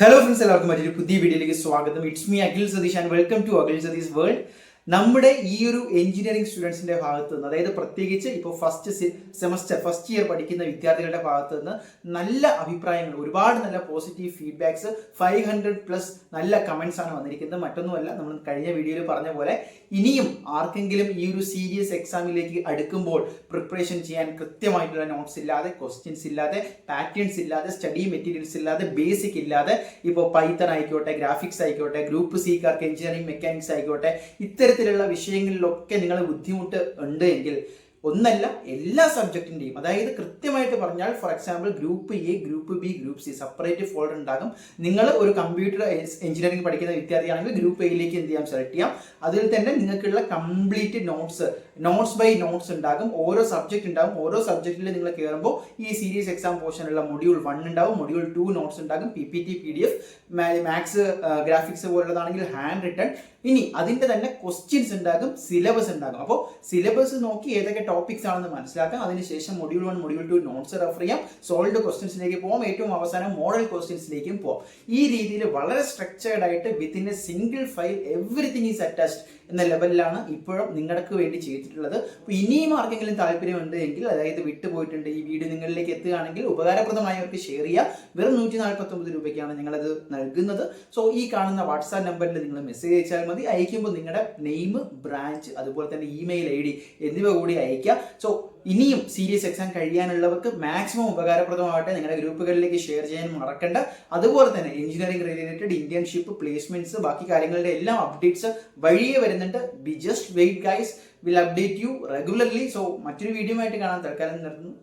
Hello friends, എല്ലാവർക്കും മറ്റൊരു പുതിയ വീഡിയോയിലേക്ക് സ്വാഗതം. It's me Akhil Satheesh and welcome to Akhil Satheesh world. നമ്മുടെ ഈ ഒരു എഞ്ചിനീയറിംഗ് സ്റ്റുഡൻസിന്റെ ഭാഗത്ത് നിന്ന്, അതായത് പ്രത്യേകിച്ച് ഇപ്പോൾ ഫസ്റ്റ് ഇയർ പഠിക്കുന്ന വിദ്യാർത്ഥികളുടെ ഭാഗത്ത് നിന്ന് നല്ല അഭിപ്രായങ്ങൾ, ഒരുപാട് നല്ല പോസിറ്റീവ് ഫീഡ്ബാക്സ്, 500+ നല്ല കമന്റ്സ് ആണ് വന്നിരിക്കുന്നത്. മറ്റൊന്നുമല്ല, നമ്മൾ കഴിഞ്ഞ വീഡിയോയിൽ പറഞ്ഞ പോലെ ഇനിയും ആർക്കെങ്കിലും ഈ ഒരു സീരിയസ് എക്സാമിലേക്ക് അടുക്കുമ്പോൾ പ്രിപ്പറേഷൻ ചെയ്യാൻ കൃത്യമായിട്ടുള്ള നോട്ട്സ് ഇല്ലാതെ, ക്വസ്റ്റ്യൻസ് ഇല്ലാതെ, പാറ്റേൺസ് ഇല്ലാതെ, സ്റ്റഡി മെറ്റീരിയൽസ് ഇല്ലാതെ, ബേസിക് ഇല്ലാതെ, ഇപ്പോൾ പൈത്തൺ ആയിക്കോട്ടെ, ഗ്രാഫിക്സ് ആയിക്കോട്ടെ, ഗ്രൂപ്പ് സിക്കാർക്ക് എഞ്ചിനീയറിംഗ് മെക്കാനിക്സ് ആയിക്കോട്ടെ, ഇത്തരത്തിലുള്ള വിഷയങ്ങളിലൊക്കെ നിങ്ങൾ ബുദ്ധിമുട്ട് ഉണ്ട് എങ്കിൽ ഒന്നല്ല, എല്ലാ സബ്ജക്റ്റിന്റെയും, അതായത് കൃത്യമായിട്ട് പറഞ്ഞാൽ, for example group A, group B, group C separate folder ഉണ്ടാകും. നിങ്ങൾ ഒരു കമ്പ്യൂട്ടർ എഞ്ചിനീയറിംഗ് പഠിക്കുന്ന വിദ്യാർത്ഥിയാണെങ്കിൽ ഗ്രൂപ്പ് എയിലേക്ക് എന്ത് ചെയ്യാം, സെലക്ട് ചെയ്യാം. അതിൽ തന്നെ നിങ്ങൾക്കുള്ള കംപ്ലീറ്റ് നോട്ട്സ് ബൈ നോട്ട്സ് ഉണ്ടാകും. ഓരോ സബ്ജക്റ്റ് ഉണ്ടാകും. ഓരോ സബ്ജക്റ്റിൽ നിങ്ങൾ കയറുമ്പോൾ ഈ സീരീസ് എക്സാം പോർഷനുള്ള മൊഡ്യൂൾ 1 ഉണ്ടാവും, മൊഡ്യൂൾ 2 നോട്ട്സ് ഉണ്ടാകും, PPT, PDF, മാത്സ്, ഗ്രാഫിക്സ് പോലുള്ളതാണെങ്കിൽ ഹാൻഡ് റിട്ടൺ. ഇനി അതിന്റെ തന്നെ ക്വസ്റ്റ്യൻസ് ഉണ്ടാകും, സിലബസ് ഉണ്ടാകും. അപ്പോൾ സിലബസ് നോക്കി ഏതൊക്കെ ടോപ്പിക്സ് ആണെന്ന് മനസ്സിലാക്കാം. അതിനുശേഷം മൊഡ്യൂൾ 1, മൊഡ്യൂൾ 2 നോട്ട്സ് റെഫർ ചെയ്യാം, സോൾവ്ഡ് ക്വസ്റ്റ്യൻസിലേക്ക് പോകാം, ഏറ്റവും അവസാനം മോഡൽ ക്വസ്റ്റ്യൻസിലേക്കും പോകാം. ഈ രീതിയിൽ വളരെ സ്ട്രക്ചേർഡ് ആയിട്ട് within A single file everything is attached എന്ന ലെവലിലാണ് ഇപ്പോഴും നിങ്ങൾക്ക് വേണ്ടി ചെയ്തിട്ടുള്ളത്. അപ്പോൾ ഇനിയും ആർക്കെങ്കിലും താല്പര്യമുണ്ട് എങ്കിൽ, അതായത് വിട്ടുപോയിട്ടുണ്ട്, ഈ വീഡിയോ നിങ്ങളിലേക്ക് എത്തുകയാണെങ്കിൽ ഉപകാരപ്രദമായവർക്ക് ഷെയർ ചെയ്യുക. വെറും 149 രൂപയ്ക്കാണ് ഞങ്ങളത് നൽകുന്നത്. സോ ഈ കാണുന്ന വാട്സാപ്പ് നമ്പറിൽ നിങ്ങൾ മെസ്സേജ് അയച്ചാൽ മതി. അയക്കുമ്പോൾ നിങ്ങളുടെ നെയിം, ബ്രാഞ്ച്, അതുപോലെ തന്നെ ഇമെയിൽ ID എന്നിവ കൂടി അയക്കുക. സോ ഇനിയും സീരിയസ് എക്സാം കഴിയാനുള്ളവർക്ക് മാക്സിമം ഉപകാരപ്രദമാവട്ടെ. നിങ്ങളുടെ ഗ്രൂപ്പുകളിലേക്ക് ഷെയർ ചെയ്യാൻ മറക്കണ്ട. അതുപോലെ തന്നെ എഞ്ചിനീയറിംഗ് റിലേറ്റഡ് ഇന്റേൺഷിപ്പ്, പ്ലേസ്മെന്റ്സ്, ബാക്കി കാര്യങ്ങളുടെ എല്ലാം അപ്ഡേറ്റ്സ് വഴിയെ വരുന്നുണ്ട്. Be just wait guys, will update you regularly. So മറ്റൊരു വീഡിയോ ആയിട്ട് കാണാൻ തൽക്കാലം നിർത്തുന്നു.